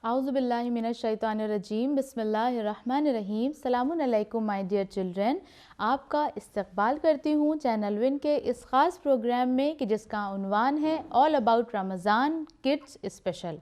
आउज़ुबिल्लाहि मिनश्शैतानिर्रजीम बिस्मिल्लाहिर्रहमानिर्रहीम। सलामुन अलैकुम my dear children. आपका इस्तकबाल करती हूँ चैनल विन के इस ख़ास प्रोग्राम में कि जिसका उन्वान है all about Ramzan kids special.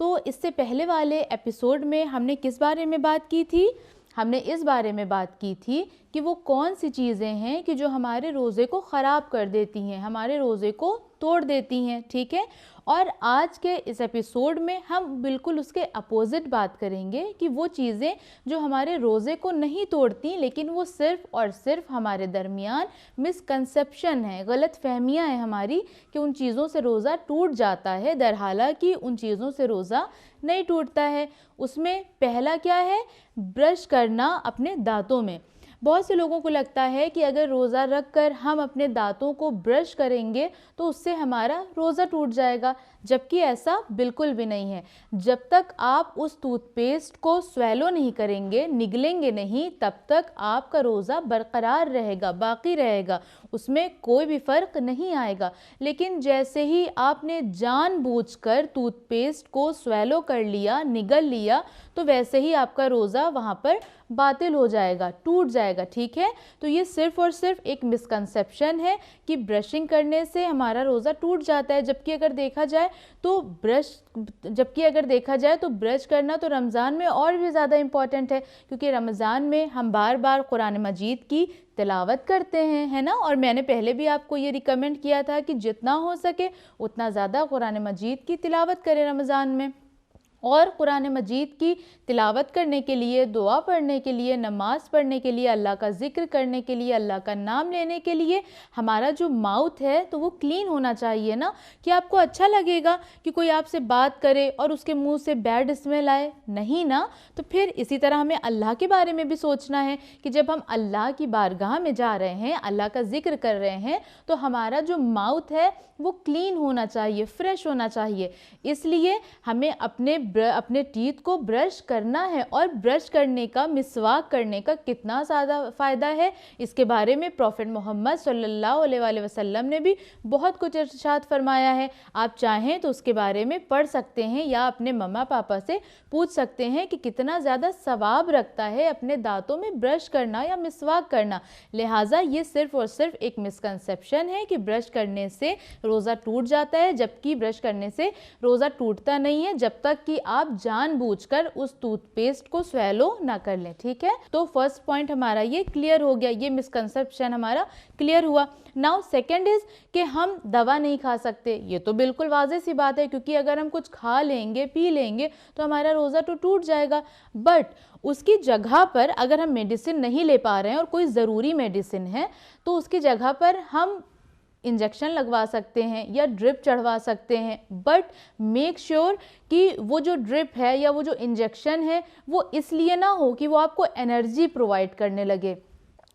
तो इससे पहले वाले एपिसोड में हमने किस बारे में बात की थी? हमने इस बारे में बात की थी कि वो कौन सी चीज़ें हैं कि जो हमारे रोज़े को ख़राब कर देती हैं, हमारे रोज़े को तोड़ देती हैं, ठीक है। और आज के इस एपिसोड में हम बिल्कुल उसके अपोजिट बात करेंगे कि वो चीज़ें जो हमारे रोज़े को नहीं तोड़ती लेकिन वो सिर्फ़ और सिर्फ हमारे दरमियान मिसकंसेप्शन है, गलत फहमियाँ हैं हमारी कि उन चीज़ों से रोज़ा टूट जाता है, दरहालांकि उन चीज़ों से रोज़ा नहीं टूटता है। उसमें पहला क्या है? ब्रश करना अपने दांतों में। बहुत से लोगों को लगता है कि अगर रोज़ा रख कर हम अपने दांतों को ब्रश करेंगे तो उससे हमारा रोज़ा टूट जाएगा, जबकि ऐसा बिल्कुल भी नहीं है। जब तक आप उस टूथपेस्ट को स्वेलो नहीं करेंगे, निगलेंगे नहीं, तब तक आपका रोज़ा बरकरार रहेगा, बाकी रहेगा, उसमें कोई भी फ़र्क नहीं आएगा। लेकिन जैसे ही आपने जानबूझकर टूथपेस्ट को स्वेलो कर लिया, निगल लिया, तो वैसे ही आपका रोज़ा वहाँ पर बातिल हो जाएगा, टूट जाएगा, ठीक है। तो ये सिर्फ़ और सिर्फ एक मिसकंसेप्शन है कि ब्रशिंग करने से हमारा रोज़ा टूट जाता है, जबकि अगर देखा जाए तो ब्रश करना तो रमज़ान में और भी ज़्यादा इम्पॉर्टेंट है, क्योंकि रमज़ान में हम बार बार कुरान मजीद की तिलावत करते हैं, है ना। और मैंने पहले भी आपको ये रिकमेंड किया था कि जितना हो सके उतना ज़्यादा कुरान मजीद की तिलावत करें रमज़ान में। और कुरान मजीद की तिलावत करने के लिए, दुआ पढ़ने के लिए, नमाज़ पढ़ने के लिए, अल्लाह का ज़िक्र करने के लिए, अल्लाह का नाम लेने के लिए हमारा जो माउथ है तो वो क्लीन होना चाहिए ना। कि आपको अच्छा लगेगा कि कोई आपसे बात करे और उसके मुंह से बैड स्मेल आए? नहीं ना। तो फिर इसी तरह हमें अल्लाह के बारे में भी सोचना है कि जब हम अल्लाह की बारगाह में जा रहे हैं, अल्लाह का ज़िक्र कर रहे हैं, तो हमारा जो माउथ है वो क्लीन होना चाहिए, फ्रेश होना चाहिए। इसलिए हमें अपने टीथ को ब्रश करना है। और ब्रश करने का, मिसवाक करने का कितना ज़्यादा फ़ायदा है, इसके बारे में प्रॉफेट मोहम्मद सल्लल्लाहु अलैहि वसल्लम ने भी बहुत कुछ इरशाद फरमाया है। आप चाहें तो उसके बारे में पढ़ सकते हैं या अपने मम्मा पापा से पूछ सकते हैं कि कितना ज़्यादा सवाब रखता है अपने दांतों में ब्रश करना या मिसवाक करना। लिहाजा ये सिर्फ़ और सिर्फ एक मिसकंसेप्शन है कि ब्रश करने से रोज़ा टूट जाता है, जबकि ब्रश करने से रोज़ा टूटता नहीं है जब तक कि आप जानबूझकर उस टूथपेस्ट को स्वेलो ना कर लें, ठीक है। तो फर्स्ट पॉइंट हमारा ये क्लियर हो गया, ये मिसकंसेप्शन हमारा क्लियर हुआ। नाउ सेकंड इज कि हम दवा नहीं खा सकते। ये तो बिल्कुल वाज़ेह सी बात है, क्योंकि अगर हम कुछ खा लेंगे, पी लेंगे तो हमारा रोज़ा तो टूट जाएगा। बट उसकी जगह पर अगर हम मेडिसिन नहीं ले पा रहे हैं और कोई ज़रूरी मेडिसिन है, तो उसकी जगह पर हम इंजेक्शन लगवा सकते हैं या ड्रिप चढ़वा सकते हैं। बट मेक श्योर कि वो जो ड्रिप है या वो जो इंजेक्शन है वो इसलिए ना हो कि वो आपको एनर्जी प्रोवाइड करने लगे,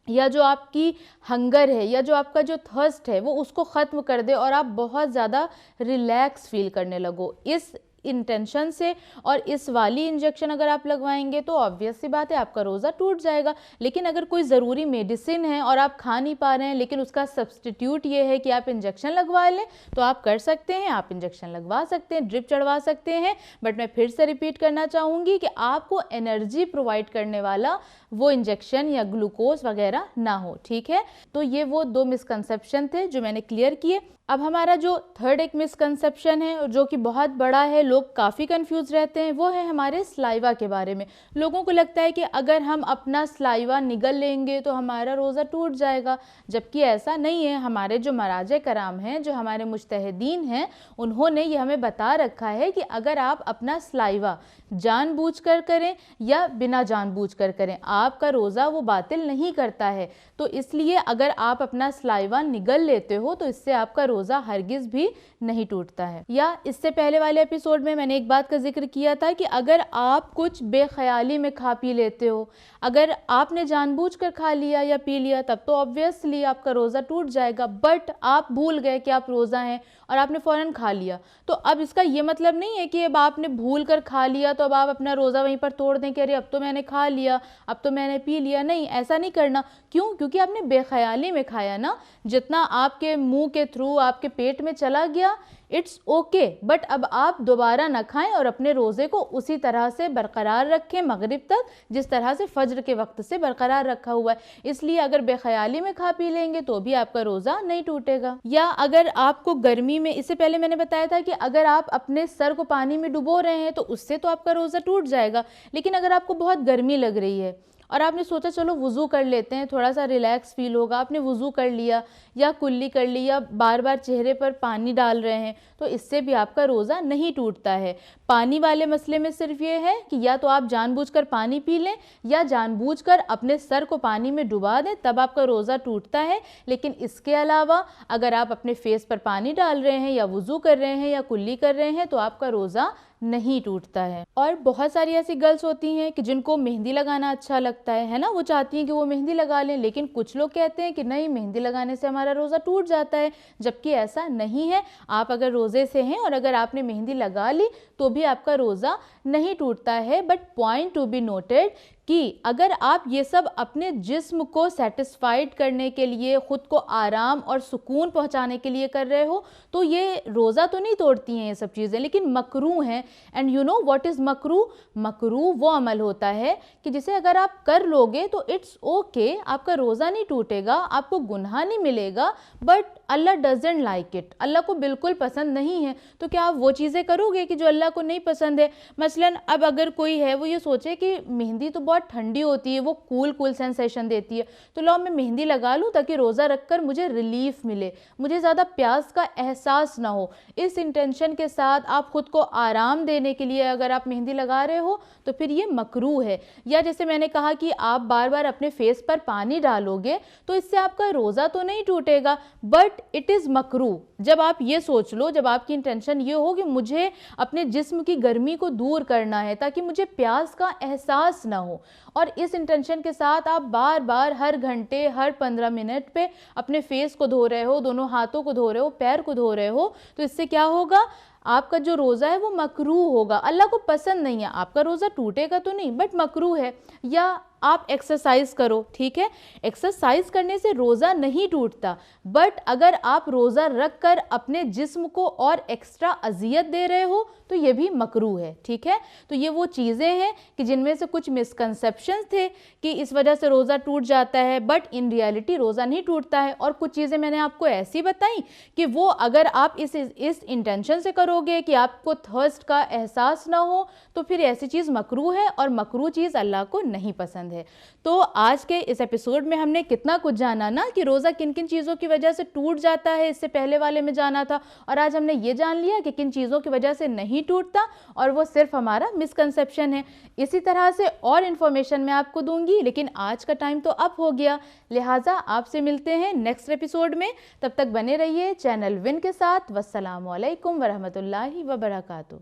या जो आपकी हंगर है या जो आपका जो थर्स्ट है वो उसको ख़त्म कर दे और आप बहुत ज़्यादा रिलैक्स फील करने लगो। इस इंटेंशन से और इस वाली इंजेक्शन अगर आप लगवाएंगे तो ऑब्वियस सी बात है आपका रोज़ा टूट जाएगा। लेकिन अगर कोई ज़रूरी मेडिसिन है और आप खा नहीं पा रहे हैं, लेकिन उसका सब्स्टिट्यूट ये है कि आप इंजेक्शन लगवा लें, तो आप कर सकते हैं, आप इंजेक्शन लगवा सकते हैं, ड्रिप चढ़वा सकते हैं। बट मैं फिर से रिपीट करना चाहूँगी कि आपको एनर्जी प्रोवाइड करने वाला वो इंजेक्शन या ग्लूकोज वगैरह ना हो, ठीक है। तो ये वो दो मिसकंसेप्शन थे जो मैंने क्लियर किए। अब हमारा जो थर्ड एक मिसकंसेप्शन है जो कि बहुत बड़ा है, लोग काफ़ी कंफ्यूज रहते हैं, वो है हमारे स्लाइवा के बारे में। लोगों को लगता है कि अगर हम अपना स्लाइवा निगल लेंगे तो हमारा रोज़ा टूट जाएगा, जबकि ऐसा नहीं है। हमारे जो मराजे कराम हैं, जो हमारे मुज्तहिदीन हैं, उन्होंने ये हमें बता रखा है कि अगर आप अपना स्लाइवा जानबूझकर करें या बिना जानबूझकर करें, आपका रोज़ा वो बातिल नहीं करता है। तो इसलिए अगर आप अपना स्लाइवा निगल लेते हो तो इससे आपका रोज़ा हरगिज़ भी नहीं टूटता है। या इससे पहले वाले एपिसोड में मैंने एक बात का जिक्र किया था कि अगर आप कुछ बेख्याली में खा पी लेते हो, अगर आपने जानबूझकर खा लिया या पी लिया, तब तो ऑब्वियसली आपका रोज़ा टूट जाएगा। बट आप भूल गए कि आप रोज़ा हैं और आपने फ़ौरन खा लिया, तो अब इसका ये मतलब नहीं है कि अब आपने भूल कर खा लिया तो अब आप अपना रोज़ा वहीं पर तोड़ दें कि अरे अब तो मैंने खा लिया, अब तो मैंने पी लिया। नहीं, ऐसा नहीं करना। क्यों? क्योंकि आपने बेख्याली में खाया ना। जितना आपके मुंह के थ्रू, आपके पेट में चला गया, इट्स ओके, बट अब आप दोबारा ना खाएं और अपने रोज़े को उसी तरह से बरकरार रखें मगरिब तक, जिस तरह से फज्र के वक्त से बरकरार रखा हुआ है। इसलिए अगर बेख्याली में खा पी लेंगे तो भी आपका रोज़ा नहीं टूटेगा। या अगर आपको गर्मी में, इससे पहले मैंने बताया था कि अगर आप अपने सर को पानी में डुबो रहे हैं तो उससे तो आपका रोज़ा टूट जाएगा, लेकिन अगर आपको बहुत गर्मी लग रही है और आपने सोचा चलो वुज़ू कर लेते हैं, थोड़ा सा रिलैक्स फील होगा, आपने वुज़ू कर लिया या कुल्ली कर ली या बार बार चेहरे पर पानी डाल रहे हैं, तो इससे भी आपका रोज़ा नहीं टूटता है। पानी वाले मसले में सिर्फ ये है कि या तो आप जानबूझकर पानी पी लें या जानबूझकर अपने सर को पानी में डुबा दें, तब आपका रोज़ा टूटता है। लेकिन इसके अलावा अगर आप अपने फेस पर पानी डाल रहे हैं या वुज़ू कर रहे हैं या कुल्ली कर रहे हैं तो आपका रोज़ा नहीं टूटता है। और बहुत सारी ऐसी गर्ल्स होती हैं कि जिनको मेहंदी लगाना अच्छा लगता है ना, वो चाहती हैं कि वो मेहंदी लगा लें, लेकिन कुछ लोग कहते हैं कि नहीं, मेहंदी लगाने से हमारा रोज़ा टूट जाता है, जबकि ऐसा नहीं है। आप अगर रोज़े से हैं और अगर आपने मेहंदी लगा ली तो भी आपका रोज़ा नहीं टूटता है। But point to be noted कि अगर आप ये सब अपने जिस्म को सेटिस्फाइड करने के लिए, ख़ुद को आराम और सुकून पहुंचाने के लिए कर रहे हो तो ये रोज़ा तो नहीं तोड़ती हैं ये सब चीज़ें, लेकिन मकरूह हैं। And you know what is मकरूह? मकरूह वो अमल होता है कि जिसे अगर आप कर लोगे तो इट्स ओके, आपका रोज़ा नहीं टूटेगा, आपको गुनाह नहीं मिलेगा, but Allah doesn't like it, अल्लाह को बिल्कुल पसंद नहीं है। तो क्या आप वो चीज़ें करोगे कि जो अल्लाह को नहीं पसंद है? मसलन अब अगर कोई है वो ये सोचे कि मेहंदी तो बहुत ठंडी होती है, वो कूल सेंसेशन देती है, तो लो मैं मेहंदी लगा लूँ ताकि रोज़ा रखकर मुझे रिलीफ मिले, मुझे ज़्यादा प्यास का एहसास ना हो। इस इंटेंशन के साथ आप ख़ुद को आराम देने के लिए अगर आप मेहंदी लगा रहे हो तो फिर ये मकरूह है। या जैसे मैंने कहा कि आप बार बार अपने फेस पर पानी डालोगे तो इससे आपका रोज़ा तो नहीं टूटेगा, बट इट इज़ मकरूह। जब आप ये सोच लो, जब आपकी इंटेंशन ये हो कि मुझे अपने जिस्म की गर्मी को दूर करना है ताकि मुझे प्यास का एहसास ना हो, और इस इंटेंशन के साथ आप बार बार हर घंटे, हर 15 मिनट पे अपने फेस को धो रहे हो, दोनों हाथों को धो रहे हो, पैर को धो रहे हो, तो इससे क्या होगा? आपका जो रोज़ा है वो मकरूह होगा, अल्लाह को पसंद नहीं है। आपका रोज़ा टूटेगा तो नहीं, बट मकरूह है। या आप एक्सरसाइज करो, ठीक है, एक्सरसाइज करने से रोज़ा नहीं टूटता, बट अगर आप रोज़ा रख कर अपने जिस्म को और एक्स्ट्रा अजियत दे रहे हो तो ये भी मकरूह है, ठीक है। तो ये वो चीज़ें हैं कि जिनमें से कुछ मिसकंसेप्शंस थे कि इस वजह से रोज़ा टूट जाता है, बट इन रियलिटी रोज़ा नहीं टूटता है। और कुछ चीज़ें मैंने आपको ऐसी बताई कि वो अगर आप इस इंटेंशन से करोगे कि आपको थर्स्ट का एहसास ना हो तो फिर ऐसी चीज़ मकरूह है, और मकरूह चीज़ अल्लाह को नहीं पसंद है। तो आज के इस एपिसोड में हमने कितना कुछ जाना ना कि रोज़ा किन किन चीज़ों की वजह से टूट जाता है, इससे पहले वाले में जाना था, और आज हमने ये जान लिया कि किन चीज़ों की वजह से नहीं टूटता और वो सिर्फ हमारा मिसकंसेप्शन है। इसी तरह से और इन्फॉर्मेशन मैं आपको दूंगी, लेकिन आज का टाइम तो अप हो गया, लिहाजा आपसे मिलते हैं नेक्स्ट एपिसोड में। तब तक बने रहिए चैनल विन के साथ। वस्सलामु अलैकुम वरहमतुल्लाहि वबरकातुहू।